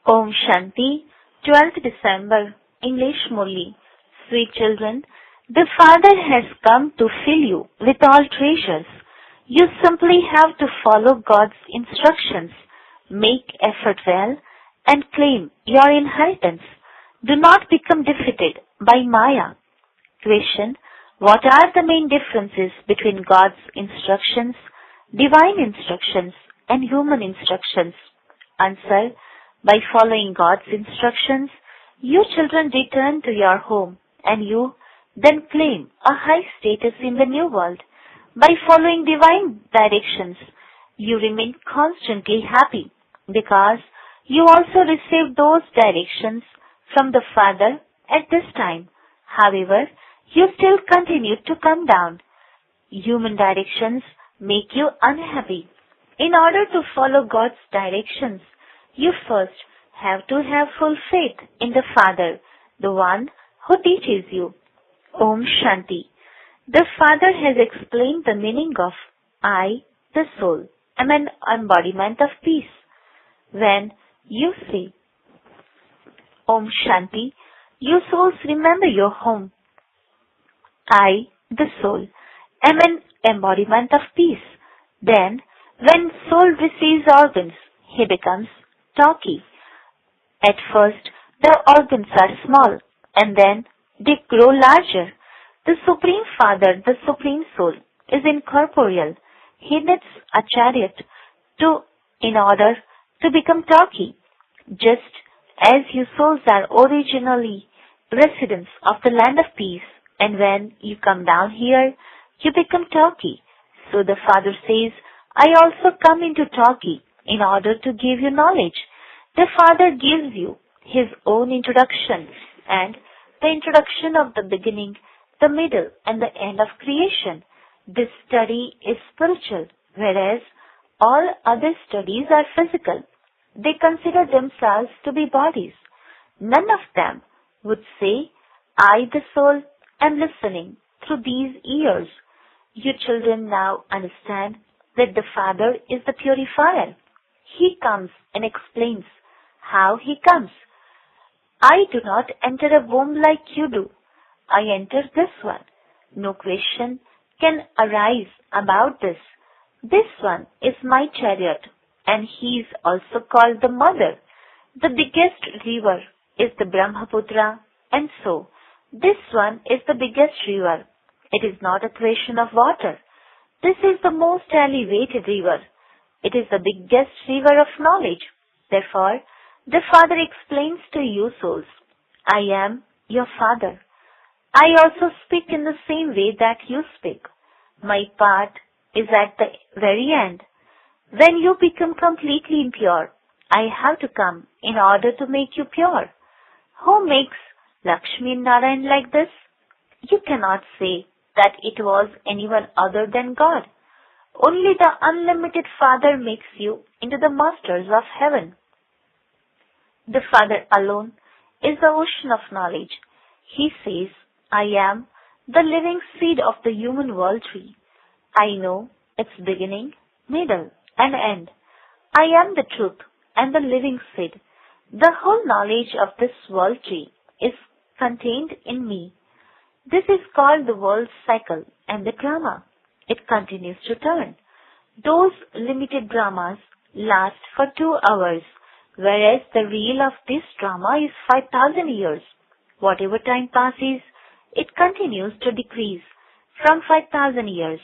Om Shanti, 12th December, English MURLI. Sweet children, the Father has come to fill you with all treasures. You simply have to follow God's instructions, make effort well, and claim your inheritance. Do not become defeated by Maya. Question: what are the main differences between God's instructions, divine instructions, and human instructions? Answer: by following God's instructions, you children return to your home and you then claim a high status in the new world. By following divine directions, you remain constantly happy because you also receive those directions from the Father at this time. However, you still continue to come down. Human directions make you unhappy. In order to follow God's directions, you first have to have full faith in the Father, the one who teaches you. Om Shanti. The Father has explained the meaning of I, the soul, am an embodiment of peace. When you say Om Shanti, you souls remember your home. I, the soul, am an embodiment of peace. Then, when soul receives organs, he becomes talky. At first, the organs are small, and then they grow larger. The Supreme Father, the Supreme Soul, is incorporeal. He needs a chariot in order to become talky. Just as you souls are originally residents of the land of peace, and when you come down here, you become talky. So the Father says, I also come into talky in order to give you knowledge. The Father gives you His own introduction and the introduction of the beginning, the middle, and the end of creation. This study is spiritual, whereas all other studies are physical. They consider themselves to be bodies. None of them would say, I, the soul, am listening through these ears. You children now understand that the Father is the purifier. He comes and explains how He comes. I do not enter a womb like you do. I enter this one. No question can arise about this. This one is my chariot, and he is also called the Mother. The biggest river is the Brahmaputra, and so this one is the biggest river. It is not a question of water. This is the most elevated river. It is the biggest river of knowledge. Therefore, the Father explains to you souls, I am your Father. I also speak in the same way that you speak. My part is at the very end. When you become completely impure, I have to come in order to make you pure. Who makes Lakshmi and Narayan like this? You cannot say that it was anyone other than God. Only the unlimited Father makes you into the masters of heaven. The Father alone is the ocean of knowledge. He says, I am the living seed of the human world tree. I know its beginning, middle, and end. I am the truth and the living seed. The whole knowledge of this world tree is contained in me. This is called the world cycle and the drama. It continues to turn. Those limited dramas last for 2 hours, whereas the reel of this drama is 5,000 years. Whatever time passes, it continues to decrease from 5,000 years.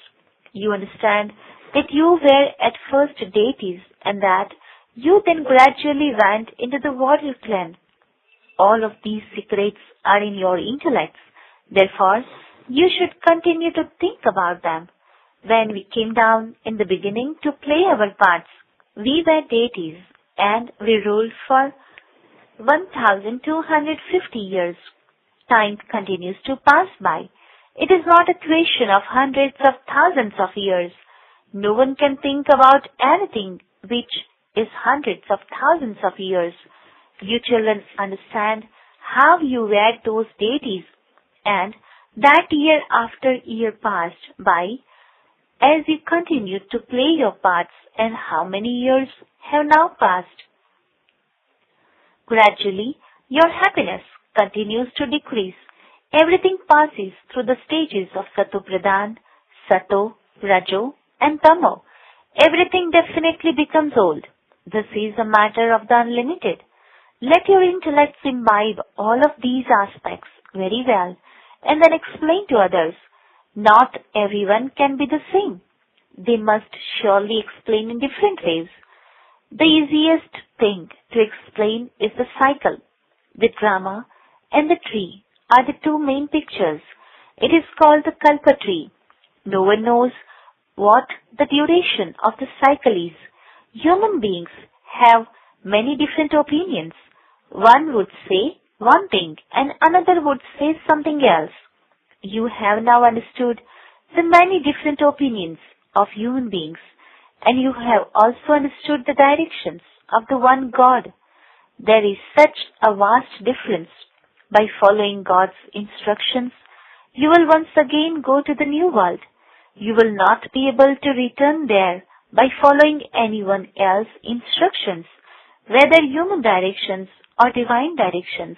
You understand that you were at first deities and that you then gradually went into the warrior clan. All of these secrets are in your intellects. Therefore, you should continue to think about them. When we came down in the beginning to play our parts, we were deities and we ruled for 1,250 years. Time continues to pass by. It is not a question of hundreds of thousands of years. No one can think about anything which is hundreds of thousands of years. You children understand how you were those deities, and that year after year passed by as you continued to play your parts, and how many years have now passed. Gradually, your happiness continues to decrease. Everything passes through the stages of Sato Pradhan, Sato, Rajo, and Tamo. Everything definitely becomes old. This is a matter of the unlimited. Let your intellects imbibe all of these aspects very well and then explain to others. Not everyone can be the same. They must surely explain in different ways. The easiest thing to explain is the cycle. The drama and the tree are the two main pictures. It is called the Kalpa tree. No one knows what the duration of the cycle is. Human beings have many different opinions. One would say one thing and another would say something else. You have now understood the many different opinions of human beings, and you have also understood the directions of the one God. There is such a vast difference. By following God's instructions, you will once again go to the new world. You will not be able to return there by following anyone else's instructions, whether human directions or divine directions.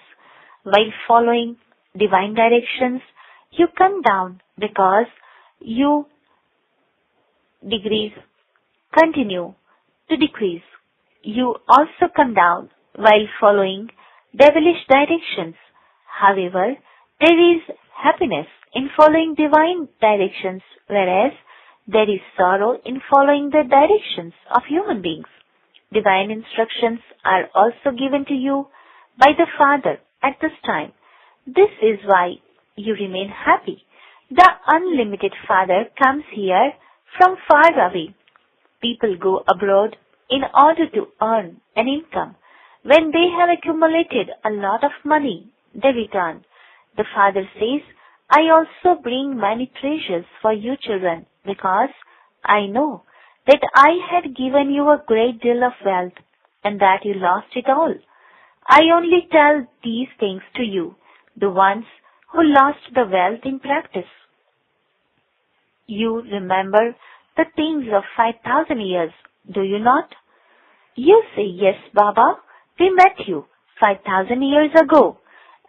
While following divine directions, you come down because you degrees continue to decrease. You also come down while following devilish directions. However, there is happiness in following divine directions, whereas there is sorrow in following the directions of human beings. Divine instructions are also given to you by the Father at this time. This is why you remain happy. The unlimited Father comes here from far away. People go abroad in order to earn an income. When they have accumulated a lot of money, they return. The Father says, I also bring many treasures for you children because I know that I had given you a great deal of wealth and that you lost it all. I only tell these things to you, the ones who lost the wealth in practice. You remember the things of 5,000 years, do you not? You say, yes, Baba, we met you 5,000 years ago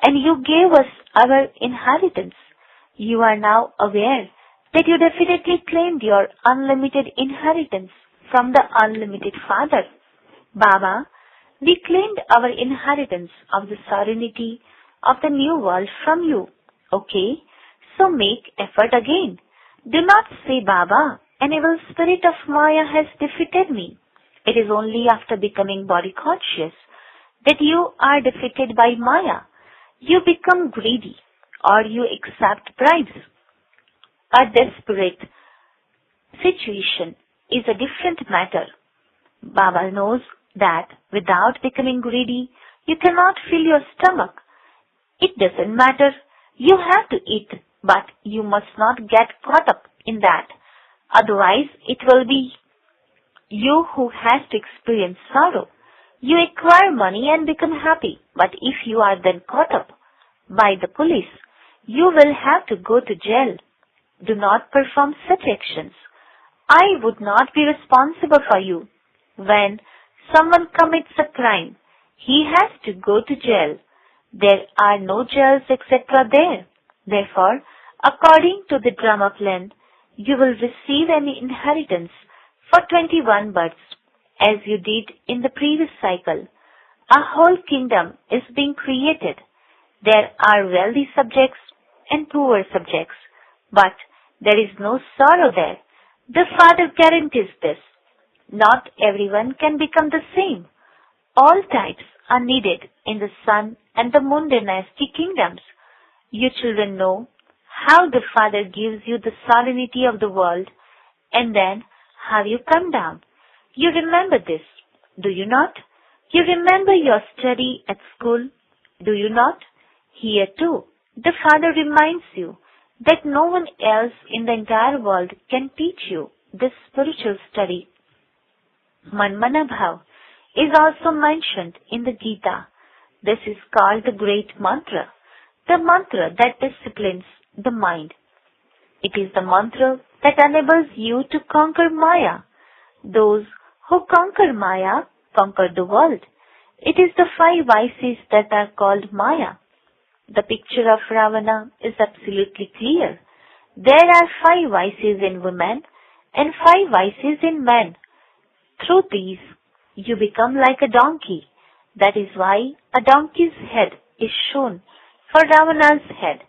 and you gave us our inheritance. You are now aware that you definitely claimed your unlimited inheritance from the unlimited Father. Baba, we claimed our inheritance of the sovereignty of the new world from you. Okay, so make effort again. Do not say, Baba, an evil spirit of Maya has defeated me. It is only after becoming body conscious that you are defeated by Maya. You become greedy or you accept bribes. A desperate situation is a different matter. Baba knows that without becoming greedy, you cannot fill your stomach. It doesn't matter. You have to eat, but you must not get caught up in that. Otherwise, it will be you who has to experience sorrow. You acquire money and become happy, but if you are then caught up by the police, you will have to go to jail. Do not perform such actions. I would not be responsible for you. When someone commits a crime, he has to go to jail. There are no jails etc. there. Therefore, according to the drama plan, you will receive an inheritance for 21 births, as you did in the previous cycle. A whole kingdom is being created. There are wealthy subjects and poor subjects, but there is no sorrow there. The Father guarantees this. Not everyone can become the same. All types are needed in the Sun and the Moon dynasty kingdoms. You children know how the Father gives you the sovereignty of the world and then how you come down. You remember this, do you not? You remember your study at school, do you not? Here too, the Father reminds you that no one else in the entire world can teach you this spiritual study. Manmana Bhav is also mentioned in the Gita. This is called the great mantra, the mantra that disciplines the mind. It is the mantra that enables you to conquer Maya. Those who conquer Maya conquer the world. It is the five vices that are called Maya. The picture of Ravana is absolutely clear. There are five vices in women and five vices in men. Through these, you become like a donkey. That is why a donkey's head is shown for Ravana's head.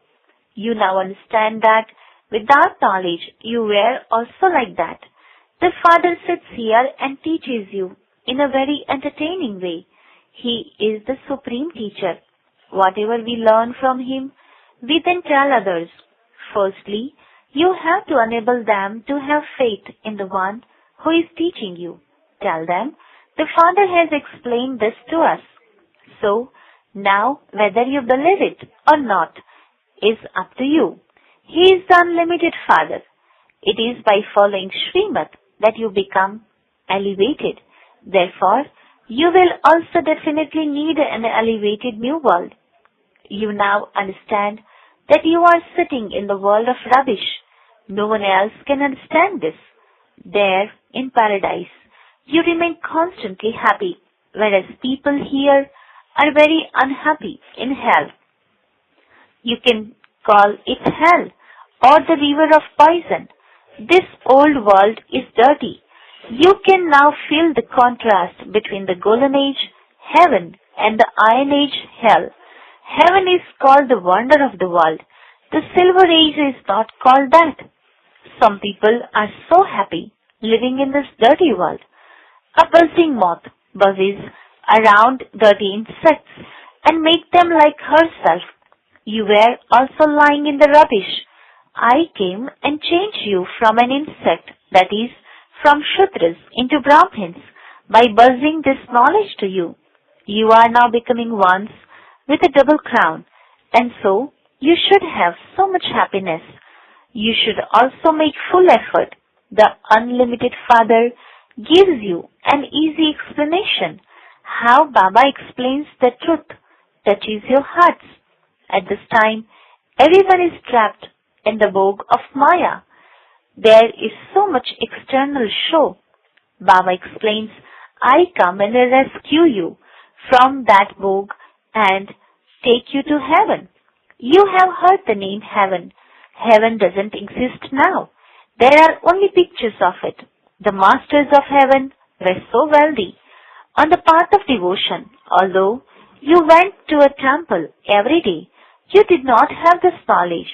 You now understand that without knowledge, you were also like that. The Father sits here and teaches you in a very entertaining way. He is the supreme teacher. Whatever we learn from him, we then tell others. Firstly, you have to enable them to have faith in the one who is teaching you. Tell them, the Father has explained this to us. So, now whether you believe it or not is up to you. He is the unlimited Father. It is by following Srimad that you become elevated. Therefore, you will also definitely need an elevated new world. You now understand that you are sitting in the world of rubbish. No one else can understand this. There, in paradise, you remain constantly happy, whereas people here are very unhappy in hell. You can call it hell or the river of poison. This old world is dirty. You can now feel the contrast between the golden age, heaven, and the iron age, hell. Heaven is called the wonder of the world. The silver age is not called that. Some people are so happy living in this dirty world. A buzzing moth buzzes around dirty insects and make them like herself. You were also lying in the rubbish. I came and changed you from an insect, that is, from Shudras into Brahmins, by buzzing this knowledge to you. You are now becoming ones with a double crown, and so you should have so much happiness. You should also make full effort. The unlimited Father gives you an easy explanation. How Baba explains the truth touches your hearts. At this time, everyone is trapped in the bog of Maya. There is so much external show. Baba explains, I come and rescue you from that bog and take you to heaven. You have heard the name heaven. Heaven doesn't exist now. There are only pictures of it. The masters of heaven were so wealthy on the path of devotion. Although you went to a temple every day, you did not have this knowledge.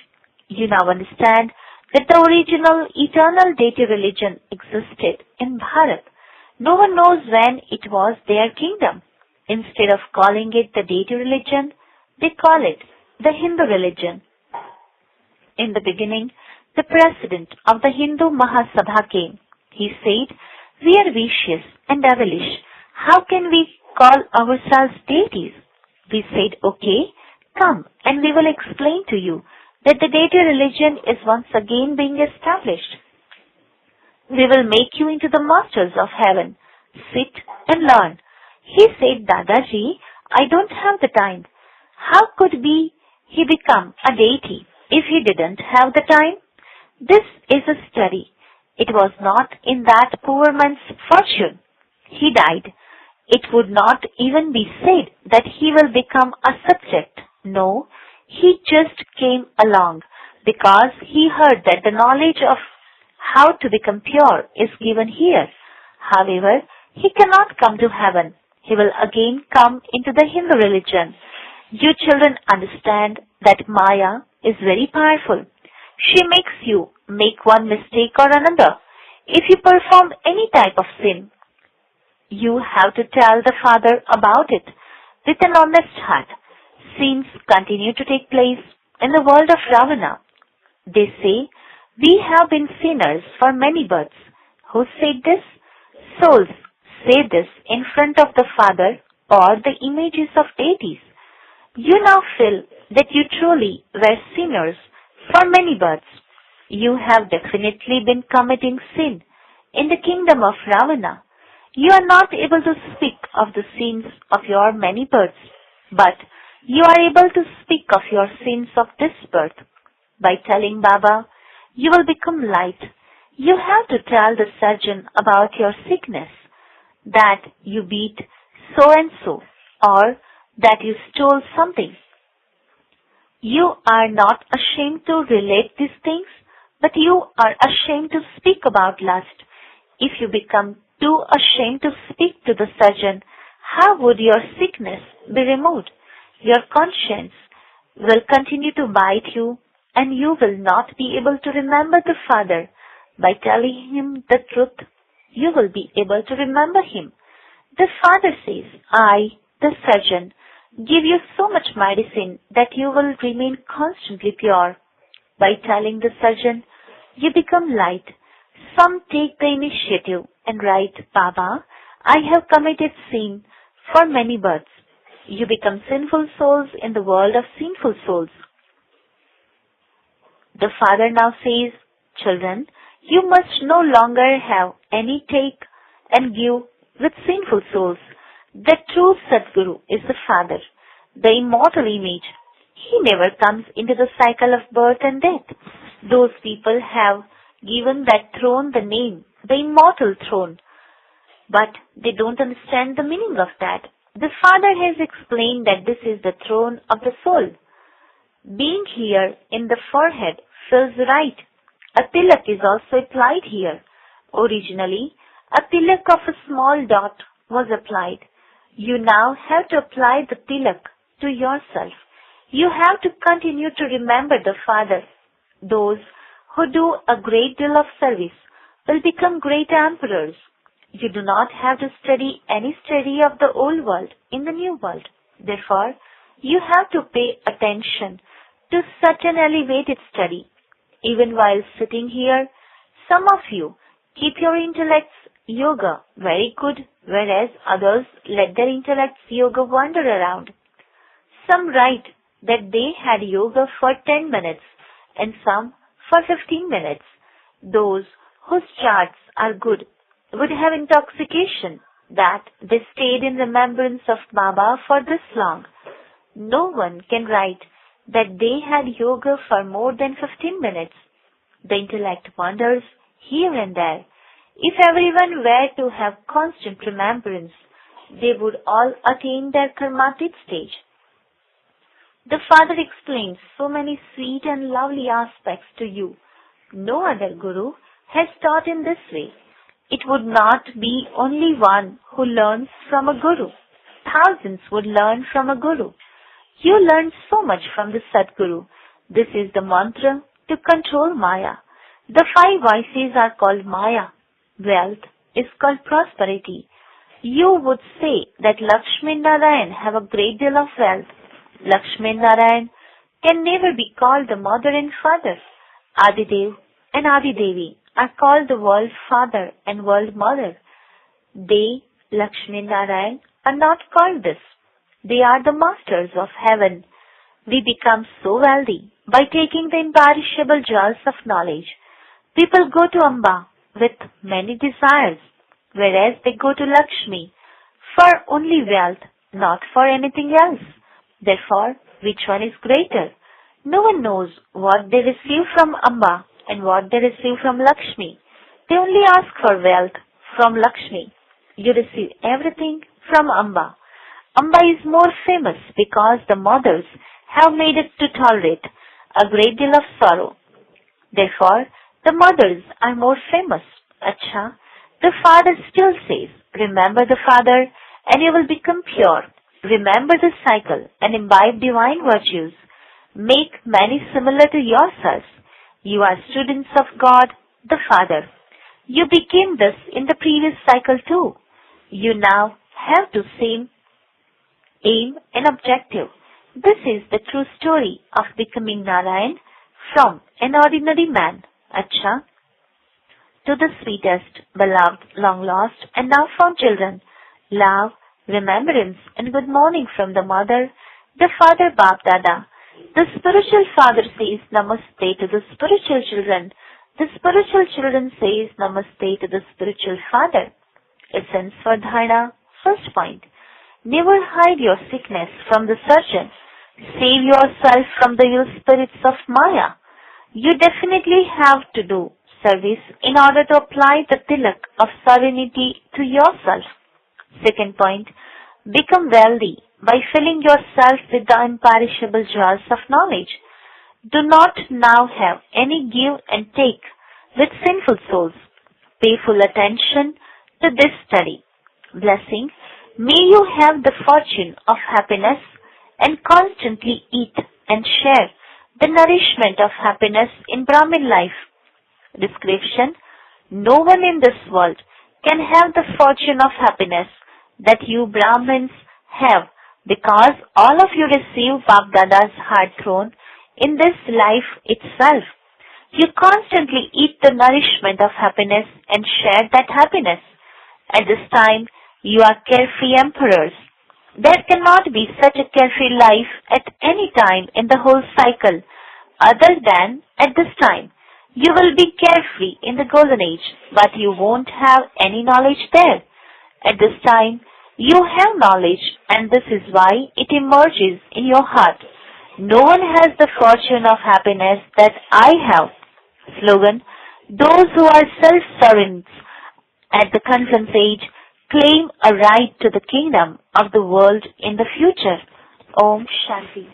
You now understand that the original eternal deity religion existed in Bharat. No one knows when it was their kingdom. Instead of calling it the deity religion, they call it the Hindu religion. In the beginning, the president of the Hindu Mahasabha came. He said, we are vicious and devilish. How can we call ourselves deities? We said, okay, come and we will explain to you that the deity religion is once again being established. We will make you into the masters of heaven. Sit and learn. He said, Dadaji, I don't have the time. How could he become a deity if he didn't have the time? This is a study. It was not in that poor man's fortune. He died. It would not even be said that he will become a subject. No, he just came along because he heard that the knowledge of how to become pure is given here. However, he cannot come to heaven. He will again come into the Hindu religion. You children understand that Maya is very powerful. She makes you make one mistake or another. If you perform any type of sin, you have to tell the Father about it with an honest heart. Sins continue to take place in the world of Ravana. They say, we have been sinners for many births. Who said this? Souls say this in front of the Father or the images of deities. You now feel that you truly were sinners for many births. You have definitely been committing sin in the kingdom of Ravana. You are not able to speak of the sins of your many births, but you are able to speak of your sins of this birth. By telling Baba, you will become light. You have to tell the surgeon about your sickness, that you beat so and so. or that you stole something. You are not ashamed to relate these things, but you are ashamed to speak about lust. If you become too ashamed to speak to the surgeon, how would your sickness be removed? Your conscience will continue to bite you, and you will not be able to remember the Father. By telling him the truth, you will be able to remember him. The Father says, I, the surgeon, give you so much medicine that you will remain constantly pure. By telling the surgeon, you become light. Some take the initiative and write, Baba, I have committed sin for many births. You become sinful souls in the world of sinful souls. The Father now says, children, you must no longer have any take and give with sinful souls. The true Sadguru is the Father, the immortal image. He never comes into the cycle of birth and death. Those people have given that throne the name, the immortal throne. But they don't understand the meaning of that. The Father has explained that this is the throne of the soul. Being here in the forehead feels right. A tilak is also applied here. Originally, a tilak of a small dot was applied. You now have to apply the tilak to yourself. You have to continue to remember the Father. Those who do a great deal of service will become great emperors. You do not have to study any study of the old world in the new world. Therefore, you have to pay attention to such an elevated study. Even while sitting here, some of you keep your intellect's yoga very good, whereas others let their intellect's yoga wander around. Some write that they had yoga for 10 minutes and some for 15 minutes. Those whose charts are good would have intoxication that they stayed in remembrance of Baba for this long. No one can write that they had yoga for more than 15 minutes. The intellect wanders here and there. If everyone were to have constant remembrance, they would all attain their karmatic stage. The Father explains so many sweet and lovely aspects to you. No other Guru has taught in this way. It would not be only one who learns from a Guru. Thousands would learn from a Guru. You learn so much from the Sadguru. This is the mantra to control Maya. The 5 vices are called Maya. Wealth is called prosperity. You would say that Lakshmi Narayan have a great deal of wealth. Lakshmi Narayan can never be called the mother and father. Adidev and Adidevi are called the world father and world mother. They, Lakshmi Narayan, are not called this. They are the masters of heaven. We become so wealthy by taking the imperishable jewels of knowledge. People go to Amba with many desires, whereas they go to Lakshmi for only wealth, not for anything else. Therefore, which one is greater? No one knows what they receive from Amba and what they receive from Lakshmi. They only ask for wealth from Lakshmi. You receive everything from Amba. Amba is more famous because the mothers have made it to tolerate a great deal of sorrow. Therefore, the mothers are more famous. Acha, the Father still says, remember the Father and you will become pure. Remember the cycle and imbibe divine virtues. Make many similar to yourselves. You are students of God, the Father. You became this in the previous cycle too. You now have the same aim and objective. This is the true story of becoming Narayan from an ordinary man. Acha, to the sweetest, beloved, long lost and now found children, love, remembrance and good morning from the mother, the father Bap Dada. The spiritual father says namaste to the spiritual children. The spiritual children says namaste to the spiritual father. Essence for dharana. First point. Never hide your sickness from the surgeon. Save yourself from the ill spirits of Maya. You definitely have to do service in order to apply the tilak of serenity to yourself. Second point, become wealthy by filling yourself with the imperishable jars of knowledge. Do not now have any give and take with sinful souls. Pay full attention to this study. Blessings. May you have the fortune of happiness and constantly eat and share the nourishment of happiness in Brahmin life. Description. No one in this world can have the fortune of happiness that you Brahmins have, because all of you receive Bapdada's heart throne in this life itself. You constantly eat the nourishment of happiness and share that happiness. At this time, you are carefree emperors. There cannot be such a carefree life at any time in the whole cycle other than at this time. You will be carefree in the golden age, but you won't have any knowledge there. At this time, you have knowledge, and this is why it emerges in your heart. No one has the fortune of happiness that I have. Slogan. Those who are self-servants at the conference age claim a right to the kingdom of the world in the future. Om Shanti.